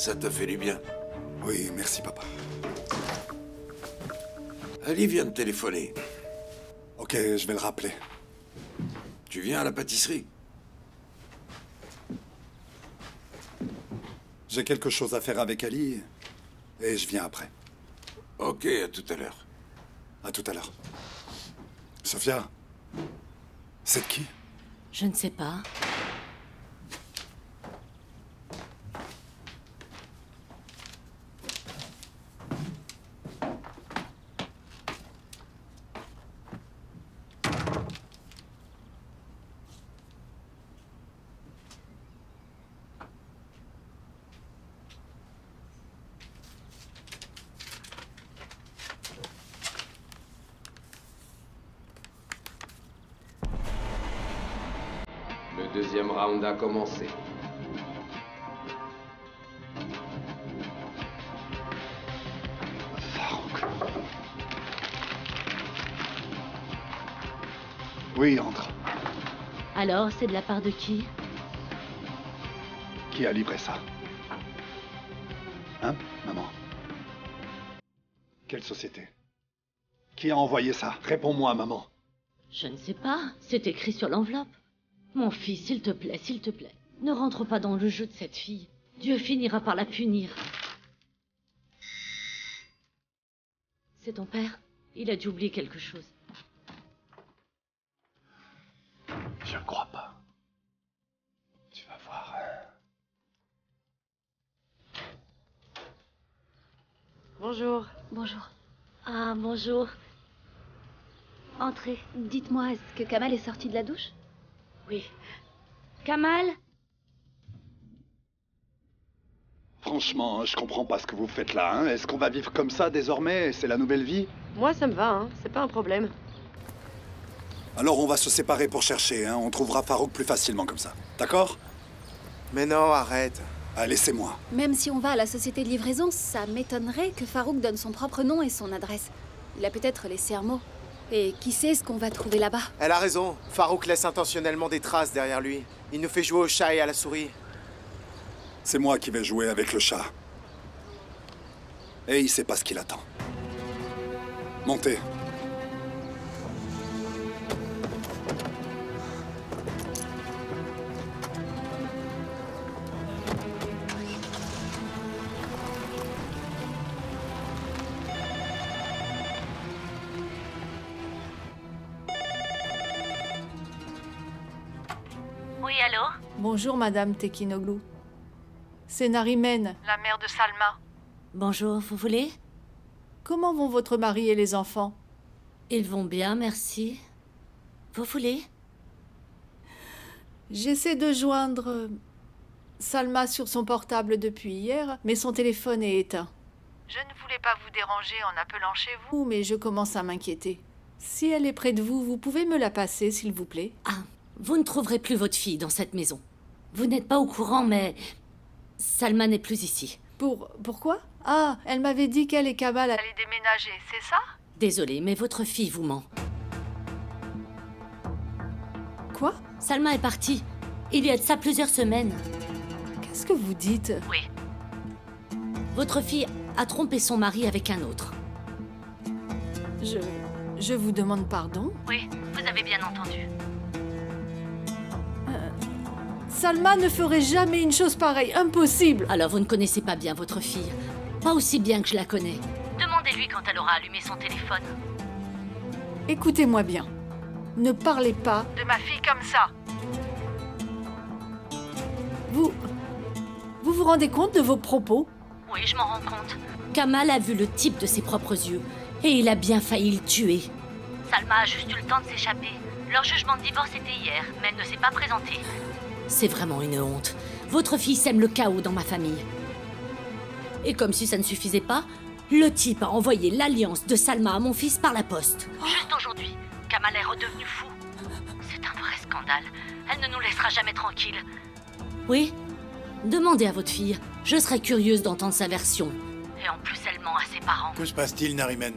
Ça t'a fait du bien. Oui, merci, papa. Ali vient de téléphoner. Ok, je vais le rappeler. Tu viens à la pâtisserie? J'ai quelque chose à faire avec Ali, et je viens après. Ok, à tout à l'heure. À tout à l'heure. Sophia, c'est qui? Je ne sais pas. Le deuxième round a commencé. Farouk. Oui, entre. Alors, c'est de la part de qui? Qui a livré ça? Hein, maman? Quelle société? Qui a envoyé ça? Réponds-moi, maman. Je ne sais pas. C'est écrit sur l'enveloppe. Mon fils, s'il te plaît, ne rentre pas dans le jeu de cette fille. Dieu finira par la punir. C'est ton père? Il a dû oublier quelque chose. Je ne crois pas. Tu vas voir. Bonjour. Bonjour. Ah, bonjour. Entrez. Dites-moi, est-ce que Kamal est sorti de la douche? Oui. Kamal? Franchement, je comprends pas ce que vous faites là. Hein. Est-ce qu'on va vivre comme ça désormais? C'est la nouvelle vie? Moi, ça me va, hein. C'est pas un problème. Alors on va se séparer pour chercher. Hein. On trouvera Farouk plus facilement comme ça. D'accord? Mais non, arrête. Ah, laissez-moi. Même si on va à la société de livraison, ça m'étonnerait que Farouk donne son propre nom et son adresse. Il a peut-être laissé un mot. Et qui sait ce qu'on va trouver là-bas? Elle a raison. Farouk laisse intentionnellement des traces derrière lui. Il nous fait jouer au chat et à la souris. C'est moi qui vais jouer avec le chat. Et il sait pas ce qu'il attend. Montez. Oui, allô? Bonjour, Madame Tekinoglu. C'est Narimen, la mère de Salma. Bonjour, vous voulez? Comment vont votre mari et les enfants? Ils vont bien, merci. Vous voulez? J'essaie de joindre Salma sur son portable depuis hier, mais son téléphone est éteint. Je ne voulais pas vous déranger en appelant chez vous, mais je commence à m'inquiéter. Si elle est près de vous, vous pouvez me la passer, s'il vous plaît? Ah, vous ne trouverez plus votre fille dans cette maison. Vous n'êtes pas au courant, mais Salma n'est plus ici. Pourquoi? Ah, elle m'avait dit qu'elle et Kamal allaient déménager, c'est ça? Désolée, mais votre fille vous ment. Quoi? Salma est partie. Il y a de ça plusieurs semaines. Qu'est-ce que vous dites? Oui. Votre fille a trompé son mari avec un autre. Je vous demande pardon? Oui, vous avez bien entendu. Salma ne ferait jamais une chose pareille, impossible! Alors vous ne connaissez pas bien votre fille. Pas aussi bien que je la connais. Demandez-lui quand elle aura allumé son téléphone. Écoutez-moi bien. Ne parlez pas de ma fille comme ça. Vous vous rendez compte de vos propos? Oui, je m'en rends compte. Kamal a vu le type de ses propres yeux. Et il a bien failli le tuer. Salma a juste eu le temps de s'échapper. Leur jugement de divorce était hier, mais elle ne s'est pas présentée. C'est vraiment une honte. Votre fille sème le chaos dans ma famille. Et comme si ça ne suffisait pas, le type a envoyé l'alliance de Salma à mon fils par la poste. Juste aujourd'hui, Kamal est redevenu fou. C'est un vrai scandale. Elle ne nous laissera jamais tranquilles. Oui? Demandez à votre fille. Je serais curieuse d'entendre sa version. Et en plus, elle ment à ses parents. Que se passe-t-il, Narimen?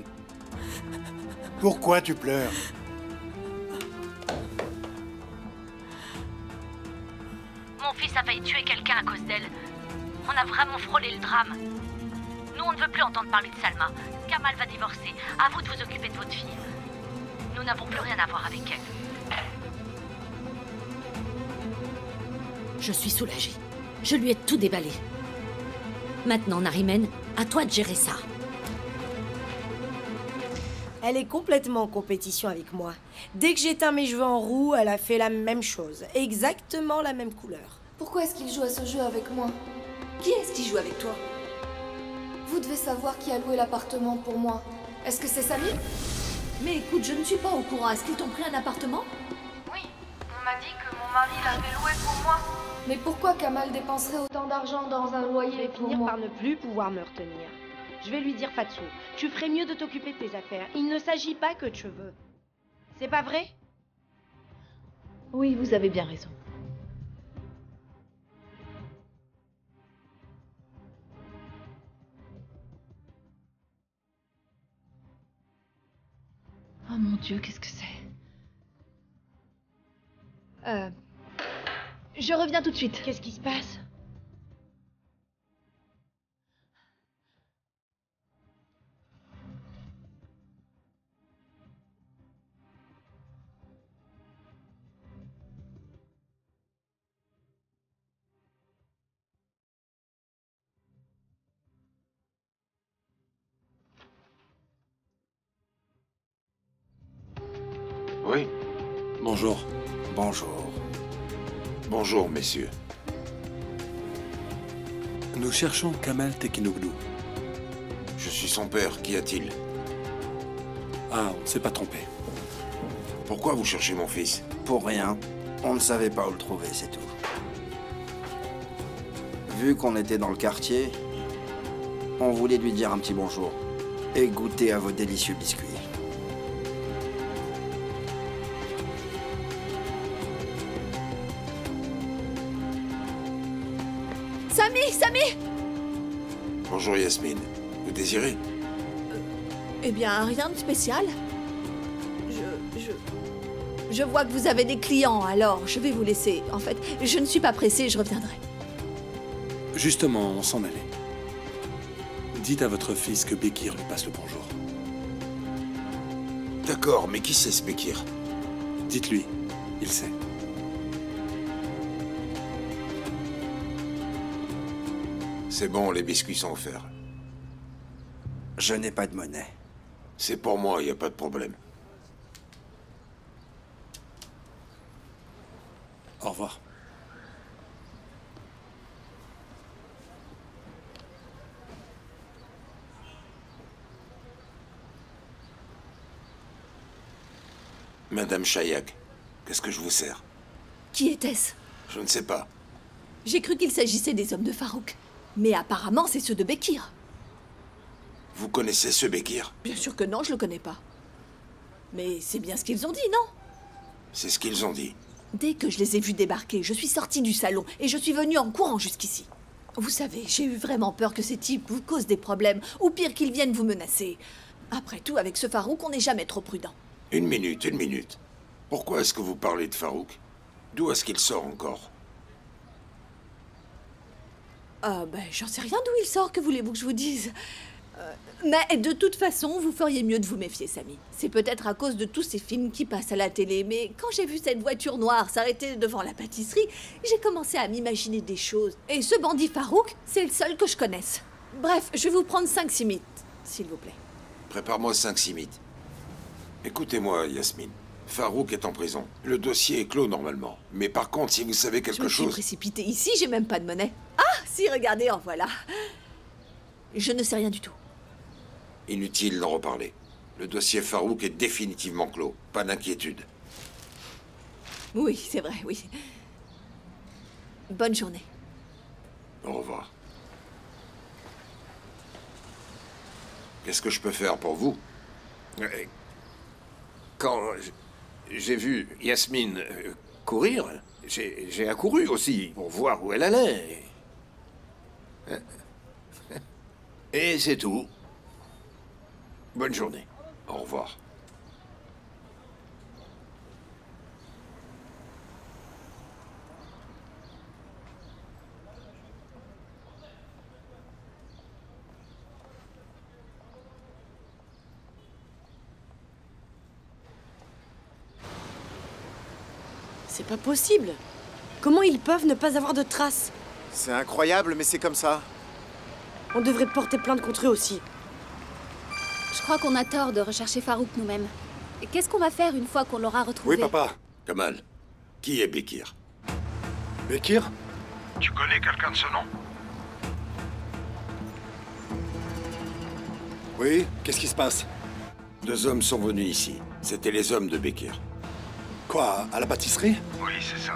Pourquoi tu pleures? Mon fils a failli tuer quelqu'un à cause d'elle. On a vraiment frôlé le drame. Nous, on ne veut plus entendre parler de Salma. Kamal va divorcer. À vous de vous occuper de votre fille. Nous n'avons plus rien à voir avec elle. Je suis soulagée. Je lui ai tout déballé. Maintenant, Narimen, à toi de gérer ça. Elle est complètement en compétition avec moi. Dès que j'éteins mes cheveux en roue, elle a fait la même chose. Exactement la même couleur. Pourquoi est-ce qu'il joue à ce jeu avec moi? Qui est-ce qui joue avec toi? Vous devez savoir qui a loué l'appartement pour moi. Est-ce que c'est Samy? Mais écoute, je ne suis pas au courant. Est-ce qu'ils t'ont pris un appartement? Oui, on m'a dit que mon mari l'avait loué pour moi. Mais pourquoi Kamal dépenserait autant d'argent dans un loyer Je vais pour finir moi? par ne plus pouvoir me retenir. Je vais lui dire, Fatsou, tu ferais mieux de t'occuper de tes affaires. Il ne s'agit pas que de cheveux. C'est pas vrai? Oui, vous avez bien raison. Oh mon Dieu, qu'est-ce que c'est? Je reviens tout de suite. Qu'est-ce qui se passe? Oui. Bonjour. Bonjour. Bonjour, messieurs. Nous cherchons Kamal Tekinoglu. Je suis son père. Qu'y a-t-il? Ah, on ne s'est pas trompé. Pourquoi vous cherchez mon fils? Pour rien. On ne savait pas où le trouver, c'est tout. Vu qu'on était dans le quartier, on voulait lui dire un petit bonjour et goûter à vos délicieux biscuits. Samy! Bonjour, Yasmine. Vous désirez? Eh bien, rien de spécial. Je vois que vous avez des clients, alors je vais vous laisser. En fait, je ne suis pas pressée, je reviendrai. Justement, on s'en allait. Dites à votre fils que Bekir lui passe le bonjour. D'accord, mais qui c'est ce Bekir? Dites-lui, il sait. C'est bon, les biscuits sont offerts. Je n'ai pas de monnaie. C'est pour moi, y a pas de problème. Au revoir. Madame Chayak, qu'est-ce que je vous sers? Qui était-ce? Je ne sais pas. J'ai cru qu'il s'agissait des hommes de Farouk. Mais apparemment, c'est ceux de Bekir. Vous connaissez ce Bekir? Bien sûr que non, je le connais pas. Mais c'est bien ce qu'ils ont dit, non? C'est ce qu'ils ont dit. Dès que je les ai vus débarquer, je suis sortie du salon et je suis venue en courant jusqu'ici. Vous savez, j'ai eu vraiment peur que ces types vous causent des problèmes, ou pire qu'ils viennent vous menacer. Après tout, avec ce Farouk, on n'est jamais trop prudent. Une minute. Pourquoi est-ce que vous parlez de Farouk? D'où est-ce qu'il sort encore? J'en sais rien d'où il sort, que voulez-vous que je vous dise? Mais de toute façon, vous feriez mieux de vous méfier, Samy. C'est peut-être à cause de tous ces films qui passent à la télé, mais quand j'ai vu cette voiture noire s'arrêter devant la pâtisserie, j'ai commencé à m'imaginer des choses. Et ce bandit Farouk, c'est le seul que je connaisse. Bref, je vais vous prendre 5-6 mythes, s'il vous plaît. Prépare-moi 5-6 mythes. Écoutez-moi, Yasmine. Farouk est en prison. Le dossier est clos normalement. Mais par contre, si vous savez quelque chose... Je me suis précipitée ici, j'ai même pas de monnaie. Ah, si, regardez, en voilà. Je ne sais rien du tout. Inutile d'en reparler. Le dossier Farouk est définitivement clos. Pas d'inquiétude. Oui, c'est vrai, oui. Bonne journée. Au revoir. Qu'est-ce que je peux faire pour vous? Quand j'ai vu Yasmine courir, j'ai accouru aussi pour voir où elle allait. Et c'est tout. Bonne journée. Au revoir. C'est pas possible. Comment ils peuvent ne pas avoir de traces? C'est incroyable, mais c'est comme ça. On devrait porter plainte contre eux aussi. Je crois qu'on a tort de rechercher Farouk nous-mêmes. Et qu'est-ce qu'on va faire une fois qu'on l'aura retrouvé? Oui, papa. Kamal, qui est Bekir? Bekir? Tu connais quelqu'un de ce nom? Oui, qu'est-ce qui se passe? 2 hommes sont venus ici. C'était les hommes de Bekir. Quoi, à la pâtisserie? Oui, c'est ça.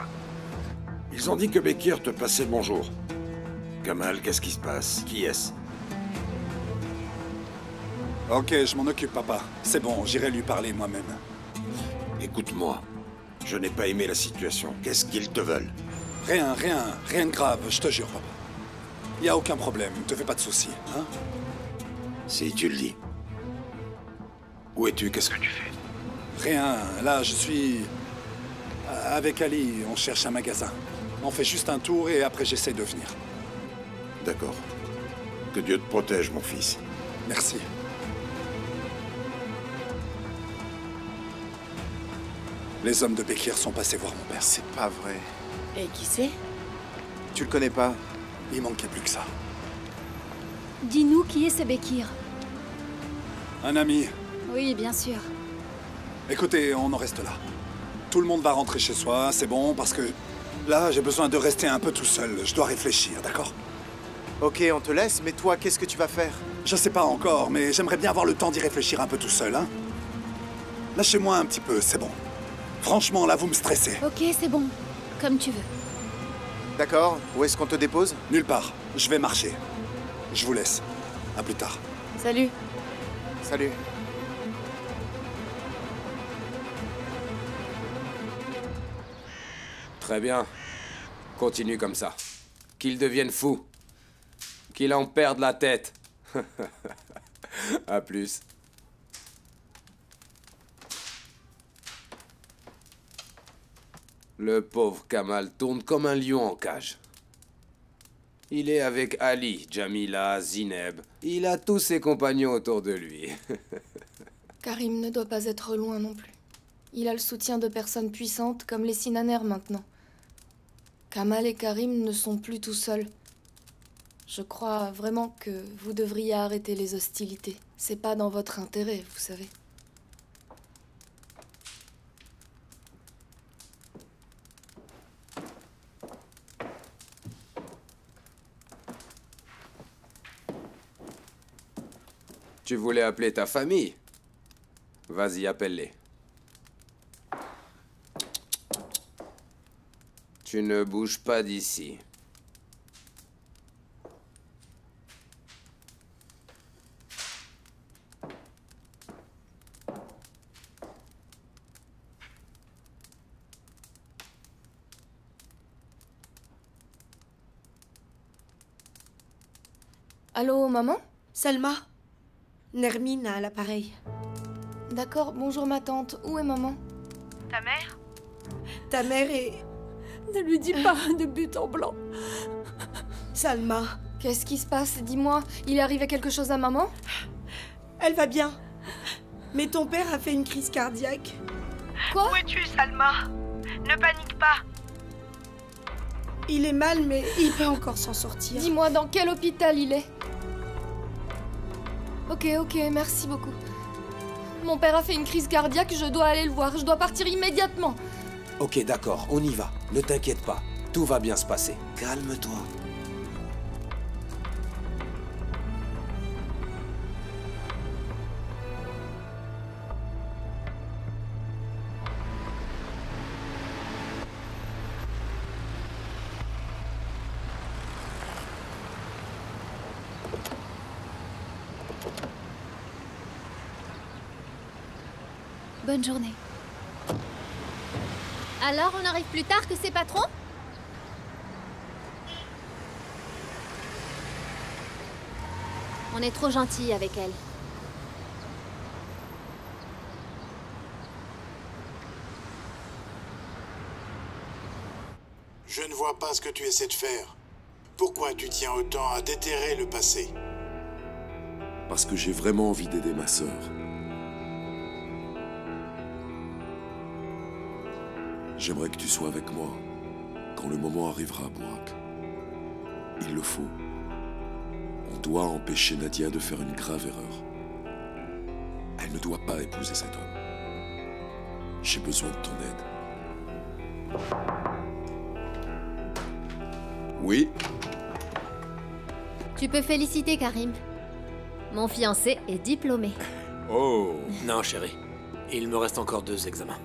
Ils ont dit que Bekir te passait le bonjour. Kamal, qu'est-ce qui se passe? Qui est-ce? Ok, je m'en occupe, papa. C'est bon, j'irai lui parler moi-même. Écoute-moi. Je n'ai pas aimé la situation. Qu'est-ce qu'ils te veulent? Rien de grave, je te jure, papa. Y a aucun problème, ne te fais pas de soucis, hein? Si tu le dis. Où es-tu? Qu'est-ce que tu fais? Rien, là, je suis... Avec Ali, on cherche un magasin. On fait juste un tour et après j'essaie de venir. D'accord. Que Dieu te protège, mon fils. Merci. Les hommes de Bekir sont passés voir mon père. C'est pas vrai. Et qui c'est? Tu le connais pas? Il manquait plus que ça. Dis-nous qui est ce Bekir. Un ami. Oui, bien sûr. Écoutez, on en reste là. Tout le monde va rentrer chez soi, c'est bon, parce que... Là, j'ai besoin de rester un peu tout seul. Je dois réfléchir, d'accord? Ok, on te laisse, mais toi, qu'est-ce que tu vas faire? Je sais pas encore, mais j'aimerais bien avoir le temps d'y réfléchir un peu tout seul, hein? Lâchez-moi un petit peu, c'est bon. Franchement, là, vous me stressez. Ok, c'est bon. Comme tu veux. D'accord, où est-ce qu'on te dépose? Nulle part. Je vais marcher. Je vous laisse. À plus tard. Salut. Salut. Très bien. Continue comme ça. Qu'il devienne fou. Qu'il en perde la tête. À plus. Le pauvre Kamal tourne comme un lion en cage. Il est avec Ali, Jamila, Zineb. Il a tous ses compagnons autour de lui. Karim ne doit pas être loin non plus. Il a le soutien de personnes puissantes comme les Sinaner maintenant. Kamal et Karim ne sont plus tout seuls. Je crois vraiment que vous devriez arrêter les hostilités. C'est pas dans votre intérêt, vous savez. Tu voulais appeler ta famille? Vas-y, appelle-les. Tu ne bouges pas d'ici. Allô, maman? Salma. Nermine à l'appareil. D'accord, bonjour ma tante. Où est maman? Ta mère? Ta mère est... Ne lui dis pas de but en blanc. Salma. Qu'est-ce qui se passe? Dis-moi, il est arrivé quelque chose à maman? Elle va bien. Mais ton père a fait une crise cardiaque. Quoi? Où es-tu, Salma? Ne panique pas. Il est mal, mais il peut encore s'en sortir. Dis-moi, dans quel hôpital il est? Ok, merci beaucoup. Mon père a fait une crise cardiaque, je dois aller le voir. Je dois partir immédiatement. Ok, d'accord, on y va. Ne t'inquiète pas. Tout va bien se passer. Calme-toi. Bonne journée. Alors, on arrive plus tard que ses patrons? On est trop gentils avec elle. Je ne vois pas ce que tu essaies de faire. Pourquoi tu tiens autant à déterrer le passé? Parce que j'ai vraiment envie d'aider ma sœur. J'aimerais que tu sois avec moi quand le moment arrivera, Burak. Il le faut. On doit empêcher Nadia de faire une grave erreur. Elle ne doit pas épouser cet homme. J'ai besoin de ton aide. Oui? Tu peux féliciter Karim. Mon fiancé est diplômé. Oh. Non, chérie. Il me reste encore 2 examens.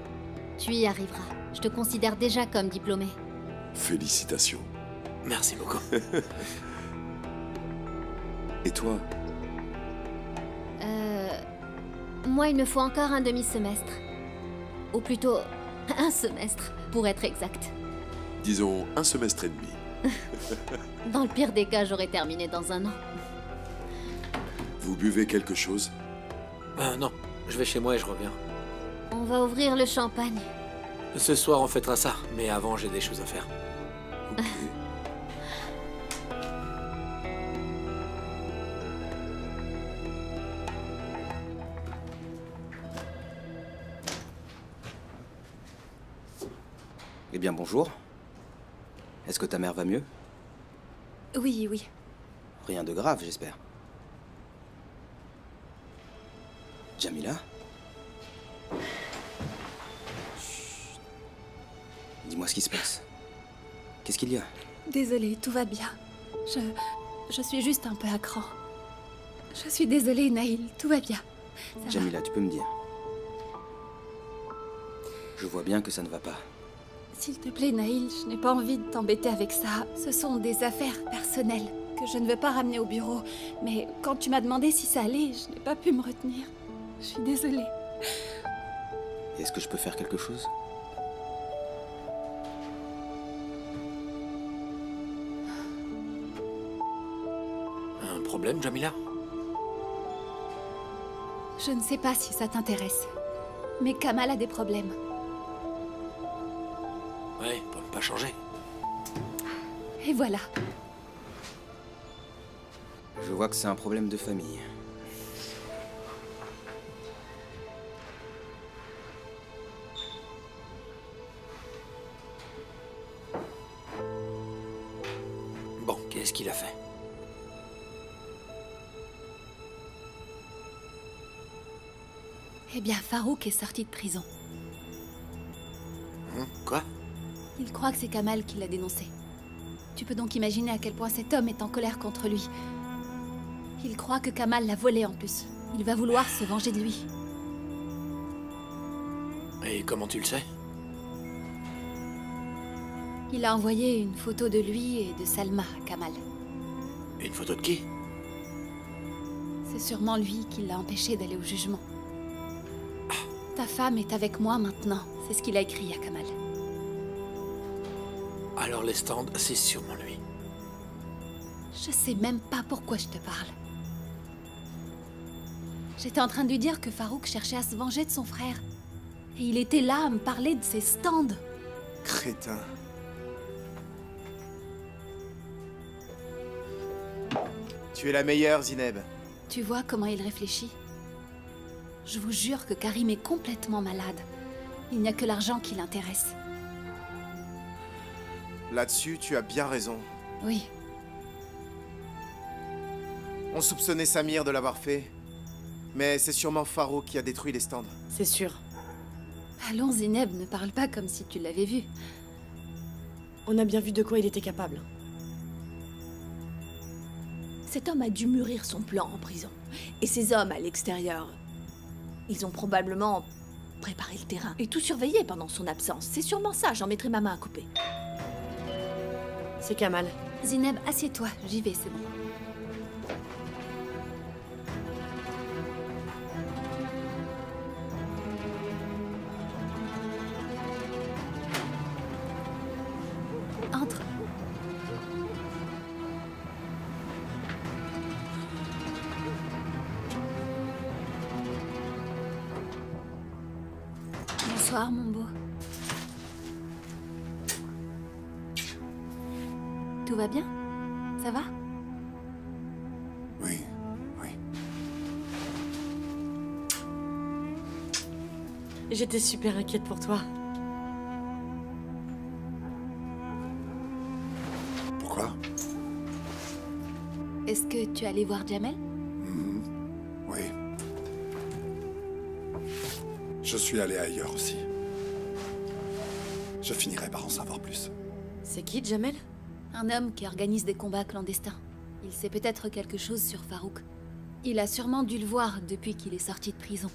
Tu y arriveras. Je te considère déjà comme diplômé. Félicitations. Merci beaucoup. Et toi? Moi, il me faut encore un demi-semestre. Ou plutôt, un semestre, pour être exact. Disons 1 semestre et demi. Dans le pire des cas, j'aurais terminé dans 1 an. Vous buvez quelque chose? Non, je vais chez moi et je reviens. On va ouvrir le champagne. Ce soir, on fêtera ça, mais avant, j'ai des choses à faire. Ok. Eh bien, bonjour. Est-ce que ta mère va mieux? Oui, oui. Rien de grave, j'espère. Jamila? Chut. Dis-moi ce qui se passe. Qu'est-ce qu'il y a? Désolée, tout va bien. Je suis juste un peu à cran. Je suis désolée, Naïl, tout va bien. Ça Jamila, tu peux me dire? Je vois bien que ça ne va pas. S'il te plaît, Naïl, je n'ai pas envie de t'embêter avec ça. Ce sont des affaires personnelles que je ne veux pas ramener au bureau. Mais quand tu m'as demandé si ça allait, je n'ai pas pu me retenir. Je suis désolée. Est-ce que je peux faire quelque chose? Un problème, Jamila? Je ne sais pas si ça t'intéresse. Mais Kamal a des problèmes. Ouais, pour ne pas changer. Et voilà. Je vois que c'est un problème de famille. Bon, qu'est-ce qu'il a fait? Eh bien, Farouk est sorti de prison. Quoi? Il croit que c'est Kamal qui l'a dénoncé. Tu peux donc imaginer à quel point cet homme est en colère contre lui. Il croit que Kamal l'a volé en plus. Il va vouloir se venger de lui. Et comment tu le sais? Il a envoyé une photo de lui et de Salma à Kamal. Une photo de qui? C'est sûrement lui qui l'a empêché d'aller au jugement. Ta femme est avec moi maintenant. C'est ce qu'il a écrit à Kamal. Alors les stands, c'est sûrement lui. Je sais même pas pourquoi je te parle. J'étais en train de lui dire que Farouk cherchait à se venger de son frère. Et il était là à me parler de ses stands. Crétin. Tu es la meilleure, Zineb. Tu vois comment il réfléchit? Je vous jure que Karim est complètement malade. Il n'y a que l'argent qui l'intéresse. Là-dessus, tu as bien raison. Oui. On soupçonnait Samir de l'avoir fait. Mais c'est sûrement Farouk qui a détruit les stands. C'est sûr. Allons, Zineb, ne parle pas comme si tu l'avais vu. On a bien vu de quoi il était capable. Cet homme a dû mûrir son plan en prison. Et ces hommes à l'extérieur, ils ont probablement préparé le terrain et tout surveillé pendant son absence. C'est sûrement ça, j'en mettrai ma main à couper. C'est Kamal. Zineb, assieds-toi, j'y vais, c'est bon. Entre. Bonsoir, mon beau. Tout va bien? Ça va? Oui, oui. J'étais super inquiète pour toi. que tu es allé voir Jamel? Oui. Je suis allé ailleurs aussi. Je finirai par en savoir plus. C'est qui, Jamel? Un homme qui organise des combats clandestins. Il sait peut-être quelque chose sur Farouk. Il a sûrement dû le voir depuis qu'il est sorti de prison.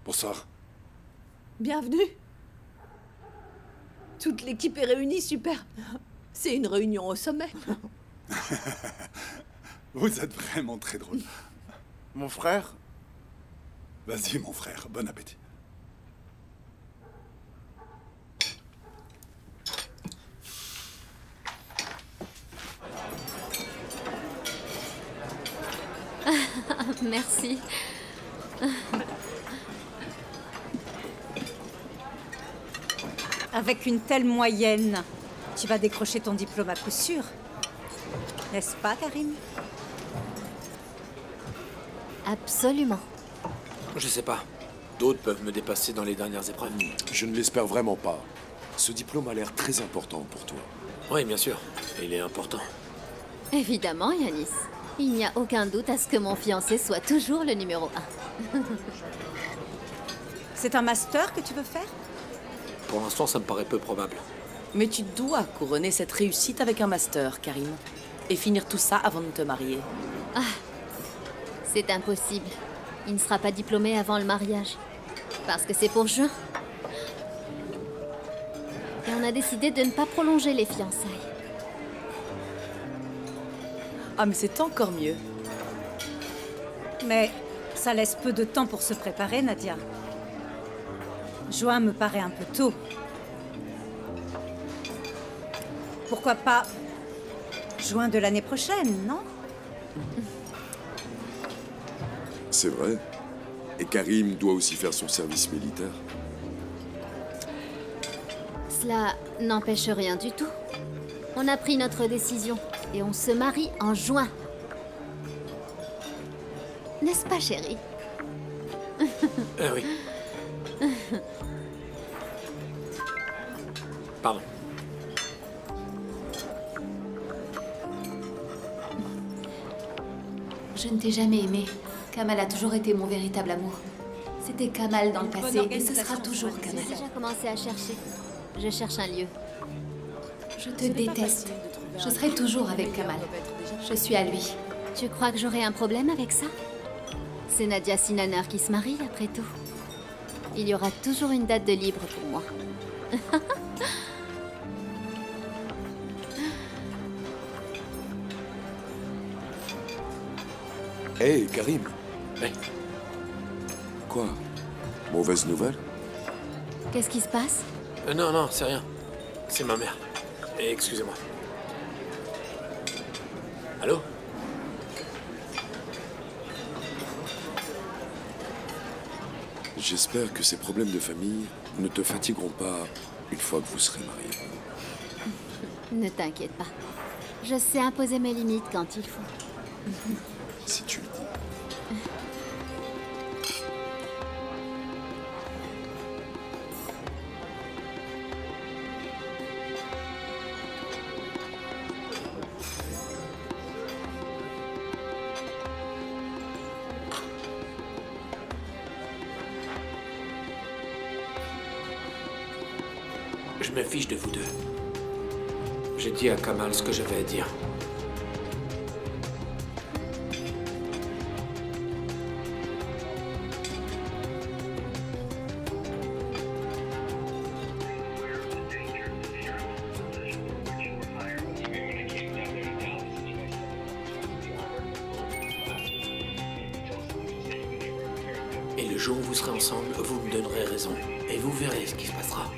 Bonsoir. Bienvenue. Toute l'équipe est réunie, super. C'est une réunion au sommet. Vous êtes vraiment très drôle. Mon frère? Vas-y, mon frère, bon appétit. Merci. Avec une telle moyenne, tu vas décrocher ton diplôme à coup sûr. N'est-ce pas, Karim? Absolument. Je sais pas. D'autres peuvent me dépasser dans les dernières épreuves. Je ne l'espère vraiment pas. Ce diplôme a l'air très important pour toi. Oui, bien sûr. Il est important. Évidemment, Yanis. Il n'y a aucun doute à ce que mon fiancé soit toujours le numéro 1. C'est un master que tu veux faire? Pour l'instant, ça me paraît peu probable. Mais tu dois couronner cette réussite avec un master, Karim. Et finir tout ça avant de te marier. Ah, c'est impossible. Il ne sera pas diplômé avant le mariage. Parce que c'est pour juin. Et on a décidé de ne pas prolonger les fiançailles. Ah, mais c'est encore mieux. Mais ça laisse peu de temps pour se préparer, Nadia. Juin me paraît un peu tôt. Pourquoi pas juin de l'année prochaine, non? C'est vrai. Et Karim doit aussi faire son service militaire. Cela n'empêche rien du tout. On a pris notre décision et on se marie en juin. N'est-ce pas, chérie? Oui. Pardon. Je ne t'ai jamais aimé. Kamal a toujours été mon véritable amour. C'était Kamal dans le passé et ce sera toujours Kamal. J'ai déjà commencé à chercher. Je cherche un lieu. Je te déteste. Je serai toujours avec Kamal. Je suis à lui. Tu crois que j'aurai un problème avec ça? C'est Nadia Sinaner qui se marie, après tout. Il y aura toujours une date de libre pour moi. Hé, Karim. Oui. Quoi? Mauvaise nouvelle? Qu'est-ce qui se passe? Non, non, c'est rien. C'est ma mère. Excusez-moi. Allô? J'espère que ces problèmes de famille ne te fatigueront pas une fois que vous serez mariés. Ne t'inquiète pas. Je sais imposer mes limites quand il faut. Si tu le dis. Je me fiche de vous deux. J'ai dit à Kamal ce que j'avais à dire. Et le jour où vous serez ensemble, vous me donnerez raison. Et vous verrez ce qui se passera.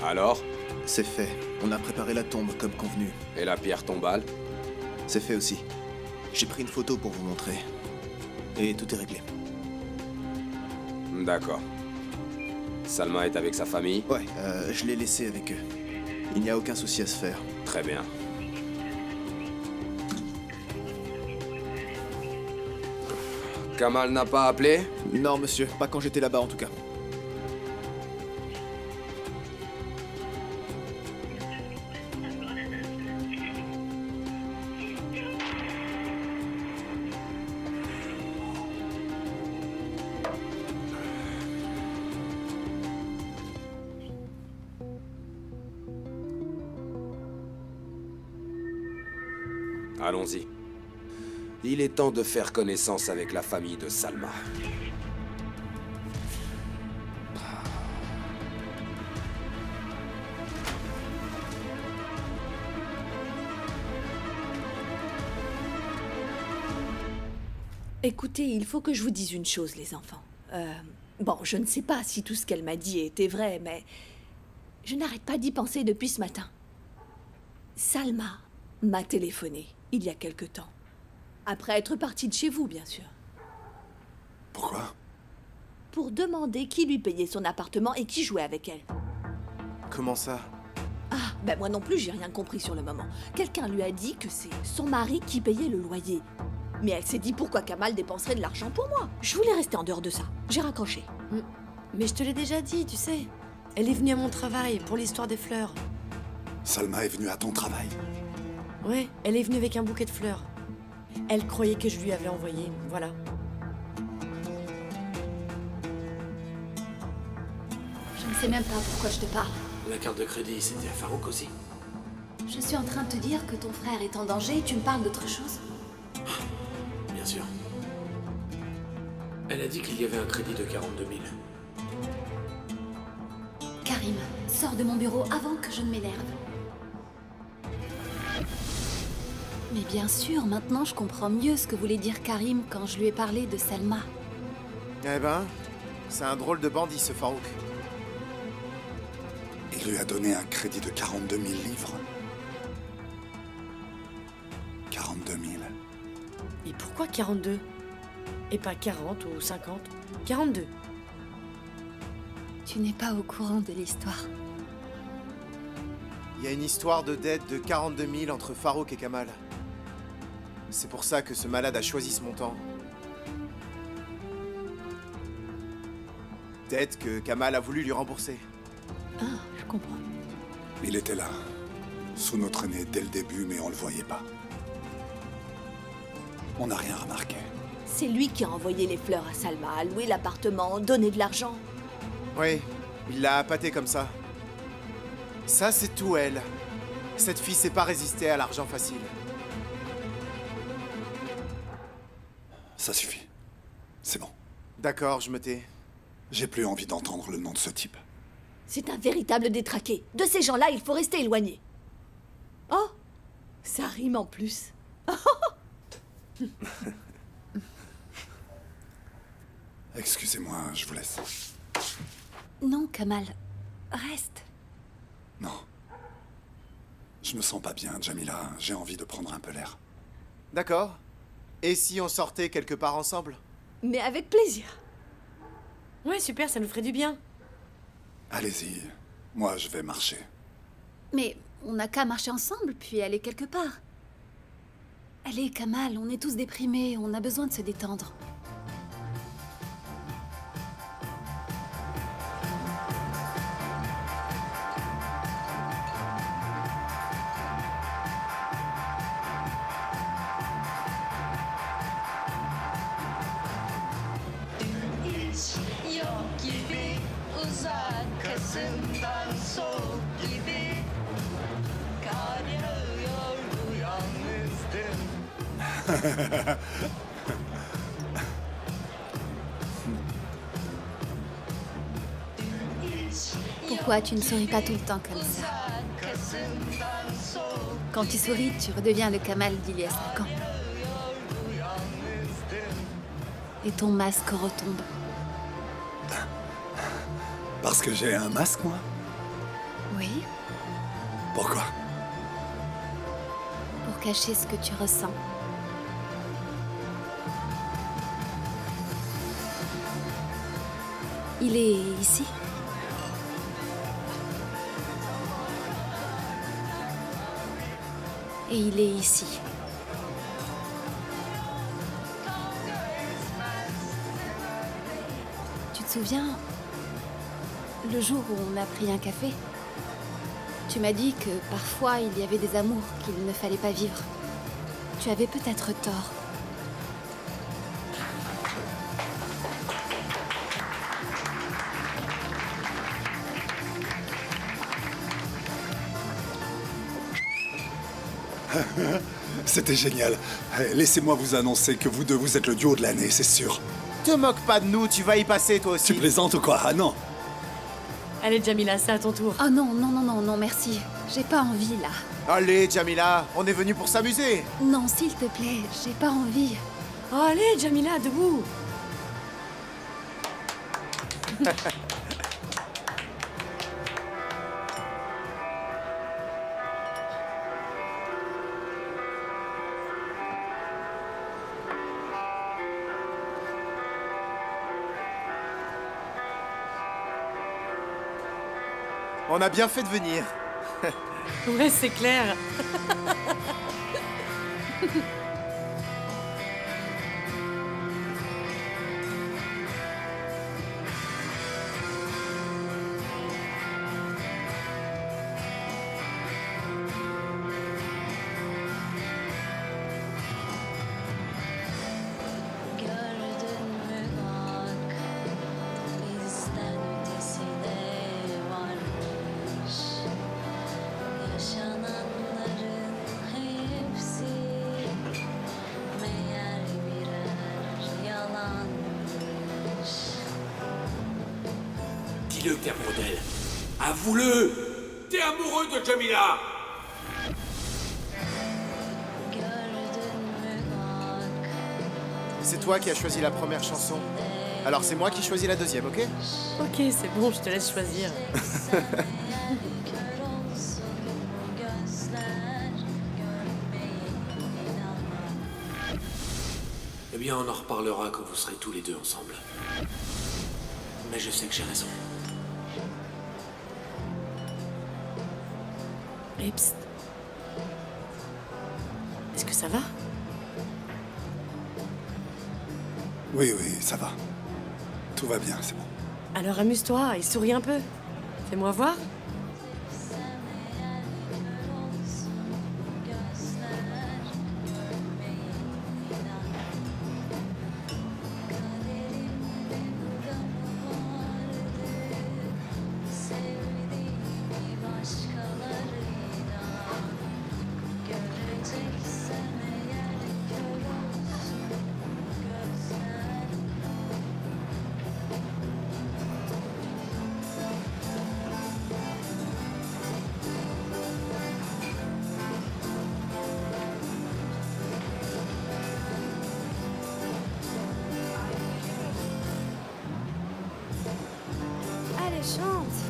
Alors? C'est fait. On a préparé la tombe comme convenu. Et la pierre tombale? C'est fait aussi. J'ai pris une photo pour vous montrer. Et tout est réglé. D'accord. Salma est avec sa famille? Ouais, je l'ai laissé avec eux. Il n'y a aucun souci à se faire. Très bien. Kamal n'a pas appelé? Non, monsieur. Pas quand j'étais là-bas, en tout cas. Allons-y. Il est temps de faire connaissance avec la famille de Salma. Écoutez, il faut que je vous dise une chose, les enfants. Bon, je ne sais pas si tout ce qu'elle m'a dit était vrai, mais je n'arrête pas d'y penser depuis ce matin. Salma m'a téléphoné il y a quelque temps. Après être partie de chez vous, bien sûr. Pourquoi? Pour demander qui lui payait son appartement et qui jouait avec elle. Comment ça? Ah, ben moi non plus, j'ai rien compris sur le moment. Quelqu'un lui a dit que c'est son mari qui payait le loyer. Mais elle s'est dit pourquoi Kamal dépenserait de l'argent pour moi. Je voulais rester en dehors de ça. J'ai raccroché. Mais je te l'ai déjà dit, tu sais. Elle est venue à mon travail pour l'histoire des fleurs. Salma est venue à ton travail? Ouais, elle est venue avec un bouquet de fleurs. Elle croyait que je lui avais envoyé, voilà. Je ne sais même pas pourquoi je te parle. La carte de crédit, c'était à Farouk aussi. Je suis en train de te dire que ton frère est en danger et tu me parles d'autre chose? Bien sûr. Elle a dit qu'il y avait un crédit de 42 000. Karim, sors de mon bureau avant que je ne m'énerve. Mais bien sûr, maintenant je comprends mieux ce que voulait dire Karim quand je lui ai parlé de Salma. Eh ben, c'est un drôle de bandit, ce Farouk. Il lui a donné un crédit de 42 000 livres. 42 000. Et pourquoi 42? Et pas 40 ou 50? 42. Tu n'es pas au courant de l'histoire. Il y a une histoire de dette de 42 000 entre Farouk et Kamal. C'est pour ça que ce malade a choisi ce montant. Dette que Kamal a voulu lui rembourser. Ah, je comprends. Il était là, sous notre nez dès le début, mais on le voyait pas. On n'a rien remarqué. C'est lui qui a envoyé les fleurs à Salma, a loué l'appartement, donné de l'argent. Oui, il l'a appâté comme ça. Ça, c'est tout elle. Cette fille sait pas résister à l'argent facile. Ça suffit. C'est bon. D'accord, je me tais. J'ai plus envie d'entendre le nom de ce type. C'est un véritable détraqué. De ces gens-là, il faut rester éloigné. Oh, ça rime en plus. Excusez-moi, je vous laisse. Non, Kamal, reste. Non. Je me sens pas bien, Jamila. J'ai envie de prendre un peu l'air. D'accord. Et si on sortait quelque part ensemble? Mais avec plaisir. Ouais, super, ça nous ferait du bien. Allez-y. Moi, je vais marcher. Mais on n'a qu'à marcher ensemble, puis aller quelque part. Allez, Kamal, on est tous déprimés, on a besoin de se détendre. Yok gibi uzakasından soğuk gibi kar yağıyordu yalnızdım. Pourquoi tu ne souris pas tout le temps comme ça? Quand tu souris, tu redeviens le Kamal d'il y a 5 ans. Et ton masque retombe. Parce que j'ai un masque, moi? Oui, Pourquoi? pour cacher ce que tu ressens. Il est ici. Et il est ici. Tu te souviens, le jour où on a pris un café, tu m'as dit que parfois il y avait des amours qu'il ne fallait pas vivre. Tu avais peut-être tort. C'était génial. Laissez-moi vous annoncer que vous deux, vous êtes le duo de l'année, c'est sûr. Te moque pas de nous, tu vas y passer toi aussi. Tu plaisantes ou quoi? Ah non. Allez, Jamila, c'est à ton tour. Oh non, non, non, non, non, merci. J'ai pas envie, là. Allez, Jamila, on est venu pour s'amuser. Non, s'il te plaît, j'ai pas envie. Oh, allez, Jamila, debout. On a bien fait de venir. Ouais, c'est clair. Gördün mü bak, bizden ötesi de varmış. Yaşananların hepsi meğer birer yalanmış. Dis-le que t'es amoureux d'elle. Avoue-le. T'es amoureux de Jamila. Gördün mü bak, C'est toi qui as choisi la première chanson. Alors c'est moi qui choisis la deuxième, ok? Ok, c'est bon, je te laisse choisir. kör olsun bu gözler, görmeyi inanma. Eh bien, on en reparlera quand vous serez tous les deux ensemble. Mais je sais que j'ai raison. Et psst. Est-ce que ça va? Oui, oui, ça va. Tout va bien, c'est bon. Alors amuse-toi et souris un peu. Fais-moi voir. Sevdiğimi başkalarıyla göreceksen eğer kör olsun gözler. Allez, chante.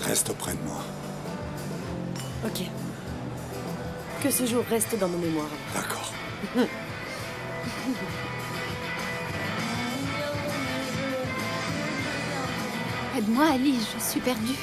Reste auprès de moi. Ok. Que ce jour reste dans nos mémoires. D'accord. Aide-moi, Ali, je suis perdue.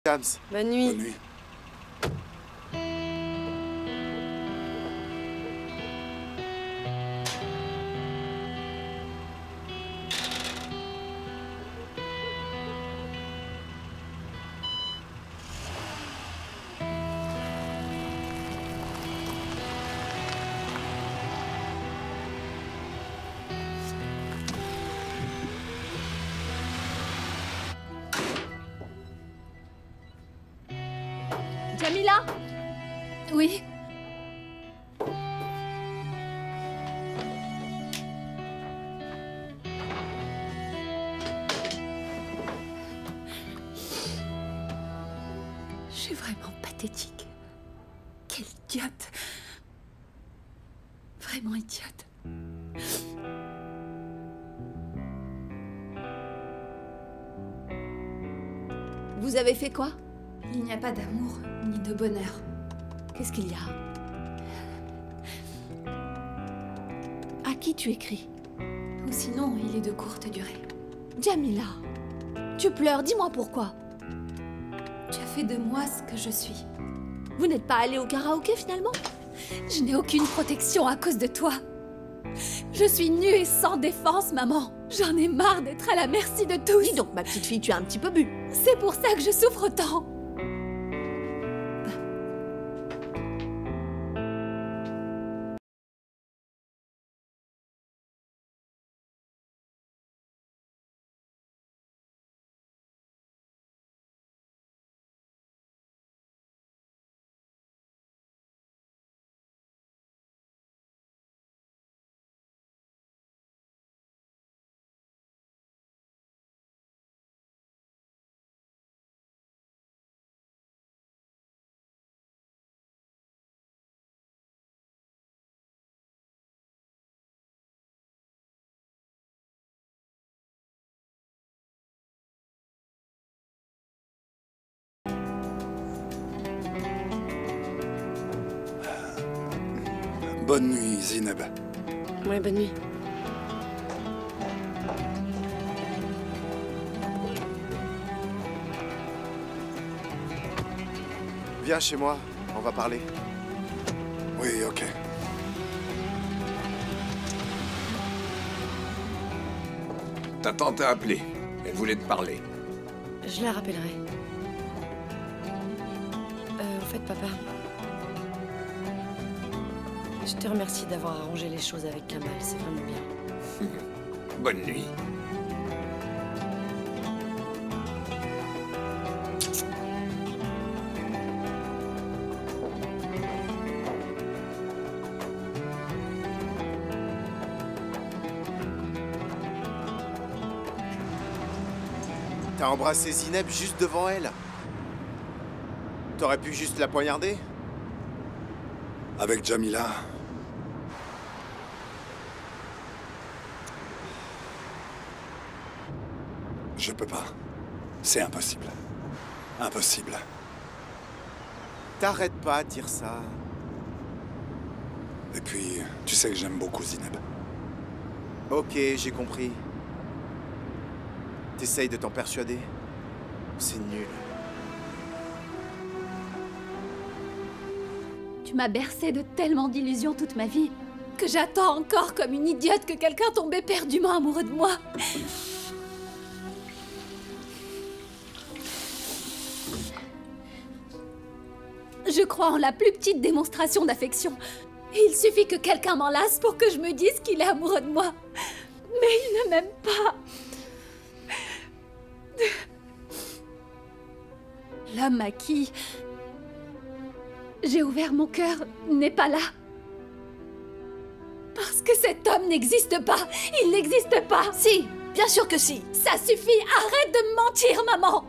James. Bonne nuit. Bonne nuit. Jamila? Oui. Je suis vraiment pathétique. Quelle idiote. Vraiment idiote. Vous avez fait quoi? Il n'y a pas d'amour, ni de bonheur. Qu'est-ce qu'il y a? À qui tu écris? Ou sinon, il est de courte durée. Jamila, tu pleures, dis-moi pourquoi. Tu as fait de moi ce que je suis. Vous n'êtes pas allé au karaoké finalement? Je n'ai aucune protection à cause de toi. Je suis nue et sans défense, maman. J'en ai marre d'être à la merci de tous. Dis donc, ma petite fille, tu as un petit peu bu. C'est pour ça que je souffre autant. Bonne nuit, Zineb. Ouais, bonne nuit. Viens chez moi, on va parler. Oui, ok. Ta tante a appelé. Elle voulait te parler. Je la rappellerai. En fait, papa... Je te remercie d'avoir arrangé les choses avec Kamal, c'est vraiment bien. Bonne nuit. T'as embrassé Zineb juste devant elle. T'aurais pu juste la poignarder? Avec Jamila. Je peux pas. C'est impossible. Impossible. T'arrêtes pas de dire ça. Et puis, tu sais que j'aime beaucoup Zineb. Ok, j'ai compris. T'essayes de t'en persuader. C'est nul. Tu m'as bercé de tellement d'illusions toute ma vie que j'attends encore comme une idiote que quelqu'un tombe éperdument amoureux de moi. Je crois en la plus petite démonstration d'affection. Et il suffit que quelqu'un m'enlace pour que je me dise qu'il est amoureux de moi. Mais il ne m'aime pas. L'homme à qui j'ai ouvert mon cœur n'est pas là. Parce que cet homme n'existe pas. Il n'existe pas. Si, bien sûr que si. Ça suffit, arrête de me mentir, maman.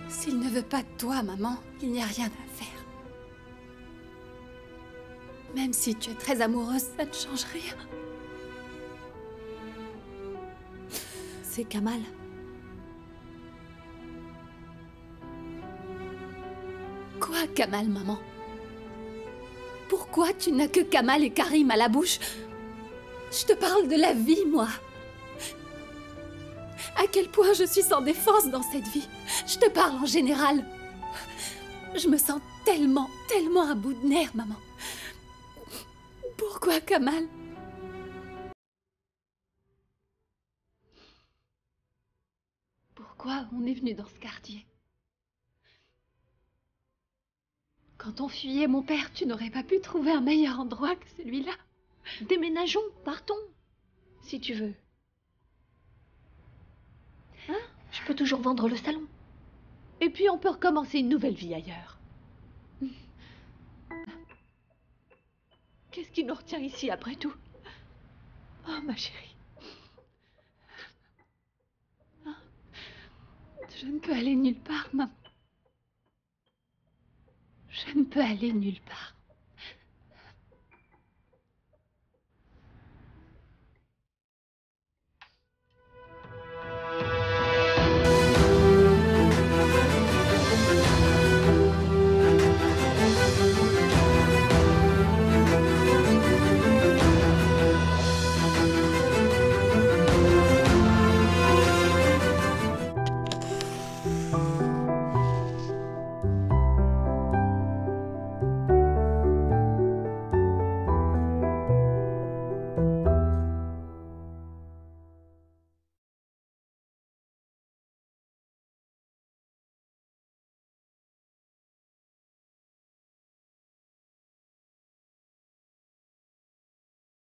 S'il ne veut pas de toi, maman, il n'y a rien à faire. Même si tu es très amoureuse, ça ne change rien. C'est Kamal. Kamal, maman? Pourquoi tu n'as que Kamal et Karim à la bouche? Je te parle de la vie, moi. À quel point je suis sans défense dans cette vie. Je te parle en général. Je me sens tellement à bout de nerfs, maman. Pourquoi Kamal? Pourquoi on est venu dans ce quartier? Quand on fuyait mon père, tu n'aurais pas pu trouver un meilleur endroit que celui-là. Déménageons, partons, si tu veux. Hein? Je peux toujours vendre le salon. Et puis on peut recommencer une nouvelle vie ailleurs. Qu'est-ce qui nous retient ici après tout? Oh, ma chérie. Je ne peux aller nulle part, maman. Je ne peux aller nulle part.